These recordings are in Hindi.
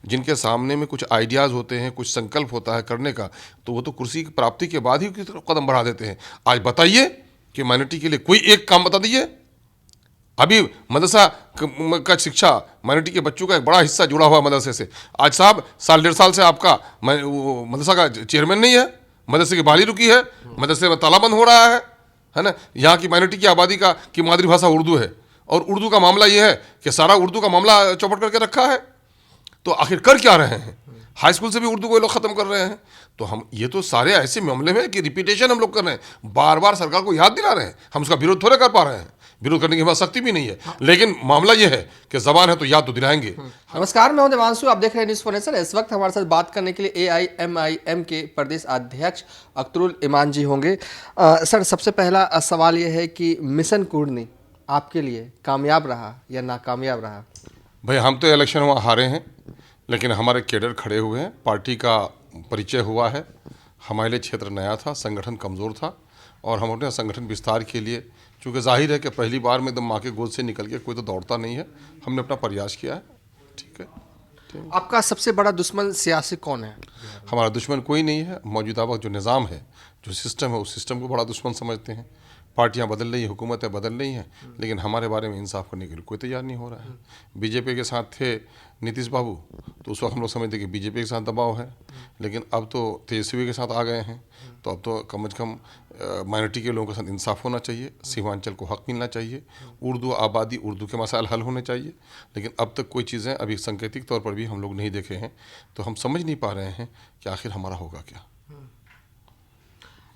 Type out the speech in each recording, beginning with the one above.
जिनके सामने में कुछ आइडियाज़ होते हैं, कुछ संकल्प होता है करने का, तो वो तो कुर्सी की प्राप्ति के बाद ही की तरफ कदम बढ़ा देते हैं। आज बताइए कि माइनॉरिटी के लिए कोई एक काम बता दीजिए। अभी मदरसा का शिक्षा, माइनॉरिटी के बच्चों का एक बड़ा हिस्सा जुड़ा हुआ मदरसे से। आज साहब साल 1.5 साल से आपका मदरसा का चेयरमैन नहीं है, मदरसे की बहाली रुकी है, मदरसे में ताला बंद हो रहा है ना। यहाँ की माइनॉरिटी की आबादी का की मातृभाषा उर्दू है, और उर्दू का मामला ये है कि सारा उर्दू का मामला चौपट करके रखा है। तो आखिर कर क्या रहे हैं? हाई स्कूल से भी उर्दू को ये लोग ख़त्म कर रहे हैं। तो हम ये तो सारे ऐसे मामले में कि रिपीटेशन हम लोग कर रहे हैं, बार बार सरकार को याद दिला रहे हैं। हम उसका विरोध थोड़े कर पा रहे हैं, विरोध करने की हमारी शक्ति भी नहीं है, लेकिन मामला ये है कि जबान है तो याद तो दिलाएंगे। नमस्कार, मैं हूं देवांशु, आप देख रहे हैं न्यूज़ फॉर नेशन। इस वक्त हमारे साथ बात करने के लिए AIMIM के प्रदेश अध्यक्ष अख्तरुल ईमान जी होंगे। सर, सबसे पहला सवाल ये है कि मिशन कुर्नी आपके लिए कामयाब रहा या नाकामयाब रहा? भाई, हम तो इलेक्शन वहाँ हारे हैं, लेकिन हमारे कैडर खड़े हुए हैं, पार्टी का परिचय हुआ है। हमारे लिए क्षेत्र नया था, संगठन कमज़ोर था, और हम अपने संगठन विस्तार के लिए, चूँकि जाहिर है कि पहली बार में एकदम माँ के गोद से निकल के कोई तो दौड़ता नहीं है, हमने अपना प्रयास किया है। ठीक है। आपका सबसे बड़ा दुश्मन सियासी कौन है? हमारा दुश्मन कोई नहीं है। मौजूदा वक्त जो निज़ाम है, जो सिस्टम है, उस सिस्टम को बड़ा दुश्मन समझते हैं। पार्टियां बदल रही हैं, हुकूमतें बदल रही हैं, लेकिन हमारे बारे में इंसाफ करने के लिए कोई तैयार नहीं हो रहा है। बीजेपी के साथ थे नीतीश बाबू, तो उस वक्त हम लोग समझते कि बीजेपी के साथ दबाव है, लेकिन अब तो तेजस्वी के साथ आ गए हैं, तो अब तो कम से कम माइनॉरिटी के लोगों के साथ इंसाफ होना चाहिए, सीमांचल को हक मिलना चाहिए, उर्दू आबादी, उर्दू के मसाइल हल होने चाहिए। लेकिन अब तक कोई चीज़ें अभी सांकेतिक तौर पर भी हम लोग नहीं देखे हैं, तो हम समझ नहीं पा रहे हैं कि आखिर हमारा होगा क्या।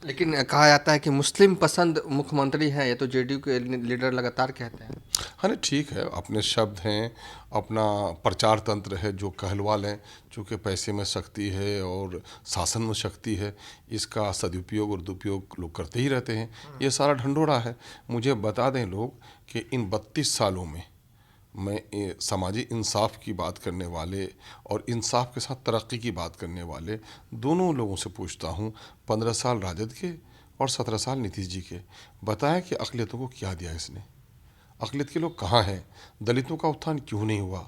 लेकिन कहा जाता है कि मुस्लिम पसंद मुख्यमंत्री हैं, ये तो JDU के लीडर लगातार कहते हैं। हाँ नहीं, ठीक है, अपने शब्द हैं, अपना प्रचार तंत्र है, जो कहलवा लें, चूँकि पैसे में शक्ति है और शासन में शक्ति है, इसका सदुपयोग और दुरुपयोग लोग करते ही रहते हैं। ये सारा ढंढोरा है। मुझे बता दें लोग कि इन 32 सालों में मैं सामाजिक इंसाफ की बात करने वाले और इंसाफ के साथ तरक्की की बात करने वाले दोनों लोगों से पूछता हूँ, 15 साल राजद के और 17 साल नीतीश जी के, बताया कि अक़लियतों को क्या दिया इसने? अक़लियत के लोग कहाँ हैं? दलितों का उत्थान क्यों नहीं हुआ?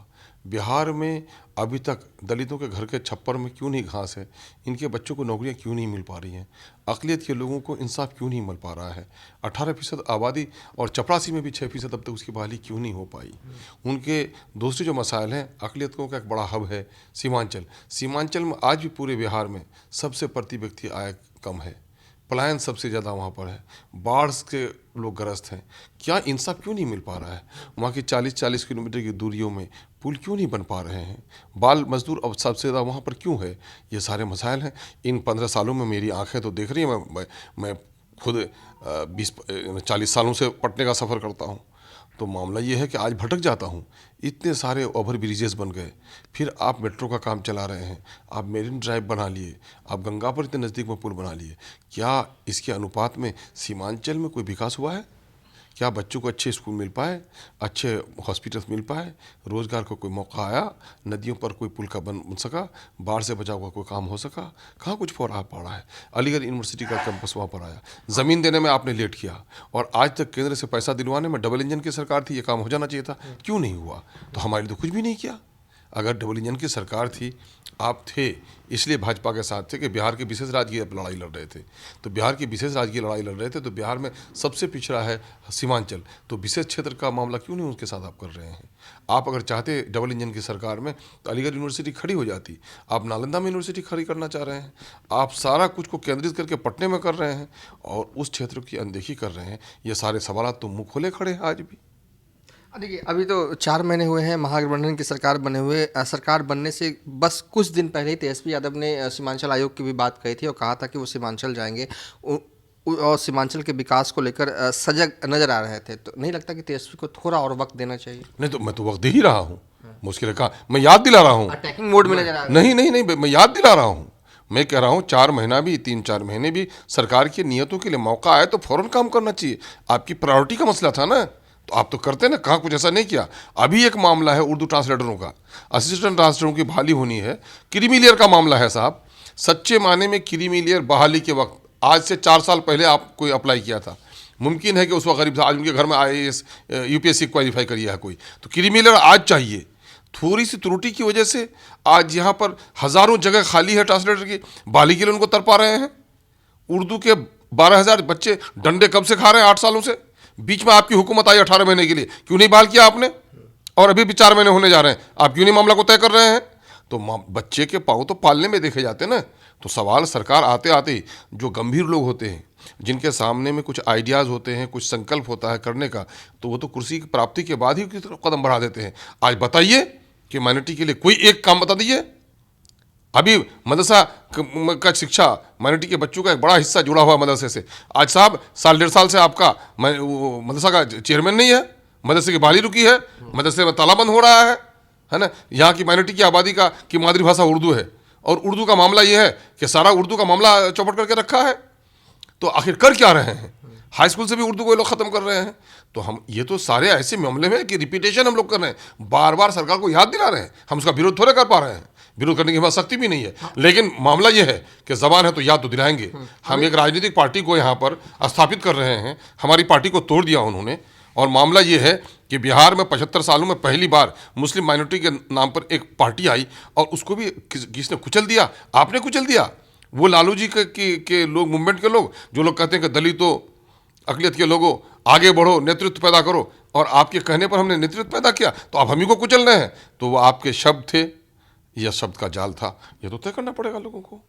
बिहार में अभी तक दलितों के घर के छप्पर में क्यों नहीं घास है? इनके बच्चों को नौकरियां क्यों नहीं मिल पा रही हैं? अक़लियत के लोगों को इंसाफ क्यों नहीं मिल पा रहा है? 18% आबादी और चपरासी में भी 6% अब तक उसकी बहाली क्यों नहीं हो पाई? उनके दूसरे जो मसाइल हैं, अक़लियतों का एक बड़ा हब है सीमांचल। सीमांचल में आज भी पूरे बिहार में सबसे प्रति व्यक्ति आय कम है, पलायन सबसे ज़्यादा वहाँ पर है, बाढ़ के लोग ग्रस्त हैं। क्या इंसाफ क्यों नहीं मिल पा रहा है? वहाँ की 40-40 किलोमीटर की दूरियों में पुल क्यों नहीं बन पा रहे हैं? बाल मजदूर अब सबसे ज़्यादा वहाँ पर क्यों है? ये सारे मसाइल हैं। इन 15 सालों में मेरी आंखें तो देख रही हैं, मैं खुद 40 सालों से पटने का सफ़र करता हूँ, तो मामला ये है कि आज भटक जाता हूँ। इतने सारे ओवर ब्रिजेस बन गए, फिर आप मेट्रो का काम चला रहे हैं, आप मेरिन ड्राइव बना लिए, आप गंगा पर इतने नज़दीक में पुल बना लिए। क्या इसके अनुपात में सीमांचल में कोई विकास हुआ है? क्या बच्चों को अच्छे स्कूल मिल पाए, अच्छे हॉस्पिटल्स मिल पाए, रोज़गार को कोई मौका आया, नदियों पर कोई पुल का बन सका, बाढ़ से बचाव का कोई काम हो सका? कहाँ कुछ हो रहा पड़ा है? अलीगढ़ यूनिवर्सिटी का कैंपस वहाँ पर आया, ज़मीन देने में आपने लेट किया, और आज तक केंद्र से पैसा दिलवाने में डबल इंजन की सरकार थी, ये काम हो जाना चाहिए था, क्यों नहीं हुआ? तो हमारे लिए तो कुछ भी नहीं किया। अगर डबल इंजन की सरकार थी, आप थे इसलिए भाजपा के साथ थे कि बिहार की विशेष राजकीय लड़ाई लड़ रहे थे, तो बिहार की विशेष राजकीय लड़ाई लड़ रहे थे, तो बिहार में सबसे पिछड़ा है सीमांचल, तो विशेष क्षेत्र का मामला क्यों नहीं उसके साथ आप कर रहे हैं? आप अगर चाहते डबल इंजन की सरकार में तो अलीगढ़ यूनिवर्सिटी खड़ी हो जाती। आप नालंदा में यूनिवर्सिटी खड़ी करना चाह रहे हैं, आप सारा कुछ को केंद्रित करके पटने में कर रहे हैं और उस क्षेत्र की अनदेखी कर रहे हैं। ये सारे सवाल तो मुँह खोले खड़े हैं आज भी। देखिए, अभी तो 4 महीने हुए हैं महागठबंधन की सरकार बने हुए। सरकार बनने से बस कुछ दिन पहले ही तेजस्वी यादव ने सीमांचल आयोग की भी बात कही थी और कहा था कि वो सीमांचल जाएंगे और सीमांचल के विकास को लेकर सजग नजर आ रहे थे। तो नहीं लगता कि तेजस्वी को थोड़ा और वक्त देना चाहिए? नहीं, तो मैं तो वक्त दे ही रहा हूँ, मुश्किल है कहाँ, मैं याद दिला रहा हूँ। अटैकिंग मोड में नजर आ रहा है। नहीं नहीं नहीं, मैं याद दिला रहा हूँ। मैं कह रहा हूँ 4 महीना भी, 3-4 महीने भी सरकार की नियतों के लिए मौका आए तो फ़ौरन काम करना चाहिए। आपकी प्रायोरिटी का मसला था ना, तो आप तो करते ना, कहाँ कुछ ऐसा नहीं किया। अभी एक मामला है उर्दू ट्रांसलेटरों का, असिस्टेंट ट्रांसलेटरों की बहाली होनी है, क्रीमी लेयर का मामला है साहब। सच्चे माने में क्रीमी लेयर बहाली के वक्त आज से 4 साल पहले आप कोई अप्लाई किया था, मुमकिन है कि उस वक्त गरीब था, आज उनके घर में IAS UPSC क्वालिफाई करिए है कोई, तो क्रीमी लेयर आज चाहिए। थोड़ी सी त्रुटि की वजह से आज यहाँ पर हज़ारों जगह खाली है ट्रांसलेटर की, बहाली के लिए उनको तरपा रहे हैं। उर्दू के 12,000 बच्चे डंडे कब से खा रहे हैं, 8 सालों से। बीच में आपकी हुकूमत आई 18 महीने के लिए, क्यों नहीं बहाल किया आपने? और अभी भी 4 महीने होने जा रहे हैं, आप क्यों नहीं मामला को तय कर रहे हैं? तो बच्चे के पाँव तो पालने में देखे जाते हैं ना। तो सवाल सरकार आते आते ही जो गंभीर लोग होते हैं, जिनके सामने में कुछ आइडियाज़ होते हैं, कुछ संकल्प होता है करने का, तो वो तो कुर्सी की प्राप्ति के बाद ही की तरफ कदम बढ़ा देते हैं। आज बताइए कि माइनॉरिटी के लिए कोई एक काम बता दीजिए। अभी मदरसा का शिक्षा, माइनॉरिटी के बच्चों का एक बड़ा हिस्सा जुड़ा हुआ मदरसे से। आज साहब 1.5 साल से आपका मदरसा का चेयरमैन नहीं है, मदरसे की बहाली रुकी है, मदरसे में ताला बंद हो रहा है ना। यहाँ की माइनॉरिटी की आबादी का की मातृभाषा उर्दू है, और उर्दू का मामला ये है कि सारा उर्दू का मामला चौपट करके रखा है। तो आखिर कर क्या रहे हैं? हाई स्कूल से भी उर्दू को ये लोग ख़त्म कर रहे हैं। तो हम ये तो सारे ऐसे मामले में कि रिपीटेशन हम लोग कर रहे हैं, बार बार सरकार को याद दिला रहे हैं। हम उसका विरोध थोड़े कर पा रहे हैं, विरोध करने की हमारी शक्ति भी नहीं है। लेकिन मामला ये है कि ज़बान है तो याद तो दिलाएंगे। हम एक राजनीतिक पार्टी को यहाँ पर स्थापित कर रहे हैं, हमारी पार्टी को तोड़ दिया उन्होंने। और मामला ये है कि बिहार में 75 सालों में पहली बार मुस्लिम माइनॉरिटी के नाम पर एक पार्टी आई, और उसको भी किसने कुचल दिया? आपने कुचल दिया। वो लालू जी के लोग, मूवमेंट के लोग, जो लोग कहते हैं कि दलितों, अकलियत के लोगों आगे बढ़ो, नेतृत्व पैदा करो, और आपके कहने पर हमने नेतृत्व पैदा किया, तो आप हम ही को कुचल रहे हैं। तो वो आपके शब्द थे या शब्द का जाल था, ये तो तय करना पड़ेगा लोगों को।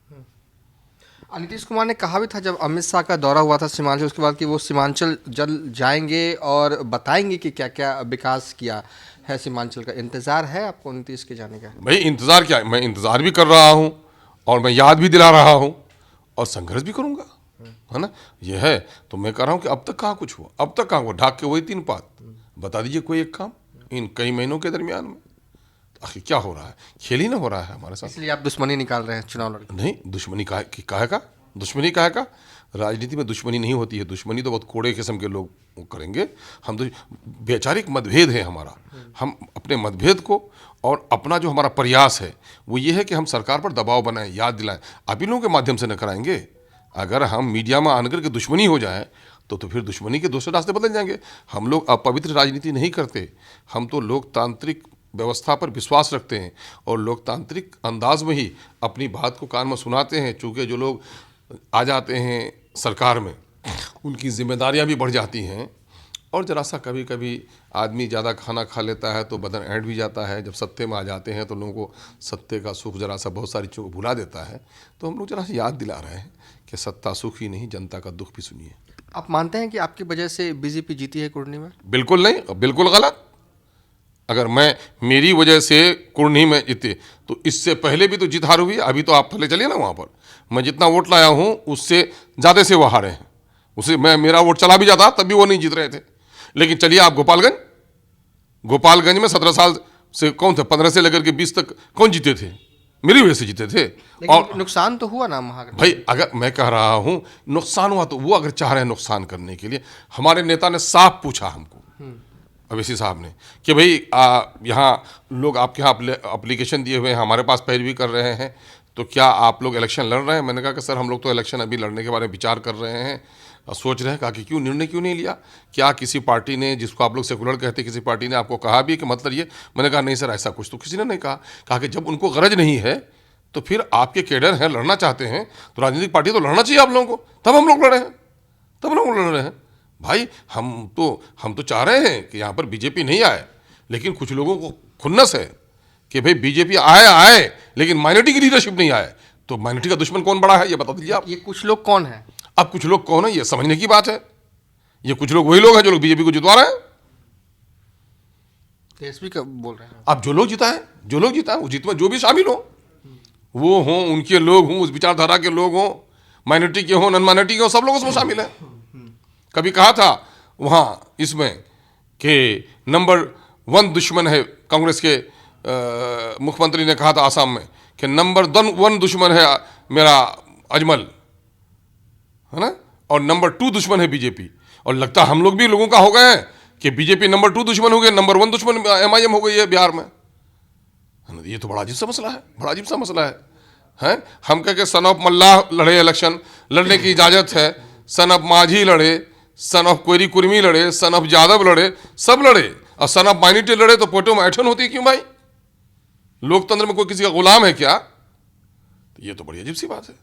नीतीश कुमार ने कहा भी था जब अमित शाह का दौरा हुआ था सीमांचल, उसके बाद कि वो सीमांचल जल्द जाएंगे और बताएंगे कि क्या क्या विकास किया है सीमांचल का। इंतज़ार है आपको नीतीश के जाने का? भाई इंतज़ार क्या है, मैं इंतज़ार भी कर रहा हूँ, और मैं याद भी दिला रहा हूँ, और संघर्ष भी करूँगा, है ना। ये है तो मैं कह रहा हूँ कि अब तक कहाँ कुछ हुआ, अब तक कहाँ हुआ? ढाक के वही 3 बात बता दीजिए कोई एक काम इन कई महीनों के दरमियान में। आखिर क्या हो रहा है? खेल ही ना हो रहा है हमारे साथ। इसलिए आप दुश्मनी निकाल रहे हैं चुनाव लड़के? नहीं, दुश्मनी काहे का? दुश्मनी काहे का? राजनीति में दुश्मनी नहीं होती है। दुश्मनी तो बहुत कोड़े किस्म के लोग करेंगे। हम तो वैचारिक मतभेद है हमारा, हम अपने मतभेद को और अपना जो हमारा प्रयास है वो ये है कि हम सरकार पर दबाव बनाएं, याद दिलाएं। आप इन लोगों के माध्यम से न कराएंगे। अगर हम मीडिया में आकर के दुश्मनी हो जाए तो फिर दुश्मनी के दूसरे रास्ते बदल जाएंगे। हम लोग अपवित्र राजनीति नहीं करते, हम तो लोकतांत्रिक व्यवस्था पर विश्वास रखते हैं, और लोकतांत्रिक अंदाज में ही अपनी बात को कान में सुनाते हैं। चूँकि जो लोग आ जाते हैं सरकार में, उनकी जिम्मेदारियां भी बढ़ जाती हैं, और ज़रा सा कभी कभी आदमी ज़्यादा खाना खा लेता है तो बदन ऐंठ भी जाता है। जब सत्ते में आ जाते हैं तो लोगों को सत्ते का सुख ज़रा सा बहुत सारी चीज़ों को भुला देता है। तो हम लोग ज़रा सा याद दिला रहे हैं कि सत्ता सुख ही नहीं, जनता का दुख भी सुनिए। आप मानते हैं कि आपकी वजह से बीजेपी जीती है कुर्नी में? बिल्कुल नहीं, बिल्कुल गलत। अगर मेरी वजह से कुर्नी में जीते तो इससे पहले भी तो जीत हार हुई है। अभी तो आप पहले चलिए ना, वहाँ पर मैं जितना वोट लाया हूँ उससे ज़्यादा से वो हारे हैं। उसे मेरा वोट चला भी जाता तब भी वो नहीं जीत रहे थे। लेकिन चलिए आप गोपालगंज में 17 साल से कौन थे, 15 से लेकर के 20 तक कौन जीते थे? मेरी वजह से जीते थे। और नुकसान तो हुआ ना महागठबंधन भाई, अगर मैं कह रहा हूँ नुकसान हुआ तो वो अगर चाह रहे हैं नुकसान करने के लिए, हमारे नेता ने साफ पूछा हमको, अवैसी साहब ने, कि भाई यहाँ लोग आपके यहाँ अप्लीकेशन दिए हुए हैं, हमारे पास पैरवी कर रहे हैं, तो क्या आप लोग इलेक्शन लड़ रहे हैं? मैंने कहा कि सर हम लोग तो इलेक्शन अभी लड़ने के बारे में विचार कर रहे हैं, सोच रहे हैं। कहा कि क्यों निर्णय क्यों नहीं लिया? क्या किसी पार्टी ने, जिसको आप लोग सेकुलर कहते हैं, किसी पार्टी ने आपको कहा भी कि मतलब ये? मैंने कहा नहीं सर, ऐसा कुछ तो किसी ने नहीं कहा। कहा कि जब उनको गरज नहीं है तो फिर आपके कैडर हैं, लड़ना चाहते हैं तो राजनीतिक पार्टी तो लड़ना चाहिए आप लोगों को। तब हम लोग लड़े हैं, तब लोग लड़ रहे हैं। भाई हम तो चाह रहे हैं कि यहाँ पर बीजेपी नहीं आए, लेकिन कुछ लोगों को खुन्नस है कि भाई बीजेपी आए लेकिन माइनॉरिटी की लीडरशिप नहीं आए। तो माइनॉरिटी का दुश्मन कौन बड़ा है ये बता दीजिए आप। ये कुछ लोग कौन है? अब कुछ लोग कौन है ये समझने की बात है। ये कुछ लोग वही लोग हैं जो लोग बीजेपी को जितवा रहे हैं। तेजस्वी का बोल रहे हैं अब जो लोग जीता है वो जीत में जो भी शामिल हो, वो हों, उनके लोग हों, उस विचारधारा के लोग हों, माइनॉरिटी के हों, नॉन माइनॉरिटी के हों, सब लोग उसमें शामिल हैं। कभी कहा था वहाँ इसमें कि नंबर 1 दुश्मन है कांग्रेस के, मुख्यमंत्री ने कहा था आसाम में कि नंबर 1 दुश्मन है मेरा अजमल, है ना, और नंबर 2 दुश्मन है बीजेपी। और लगता हम लोग भी लोगों का हो गए हैं कि बीजेपी नंबर 2 दुश्मन हो गई, नंबर 1 दुश्मन MIM हो गई है बिहार में। ये तो बड़ा अजीब सा मसला है, बड़ा अजीब सा मसला है। हम कह के सन ऑफ मल्लाह लड़े, इलेक्शन लड़ने की इजाज़त है, सन ऑफ माझी लड़े, सन ऑफ कोयरी कुर्मी लड़े, सन ऑफ यादव लड़े, सब लड़े, और सन ऑफ माइनॉरिटी लड़े तो पोटो में ऐठन होती है। क्यों भाई? लोकतंत्र में कोई किसी का गुलाम है क्या? तो ये तो बड़ी अजीब सी बात है।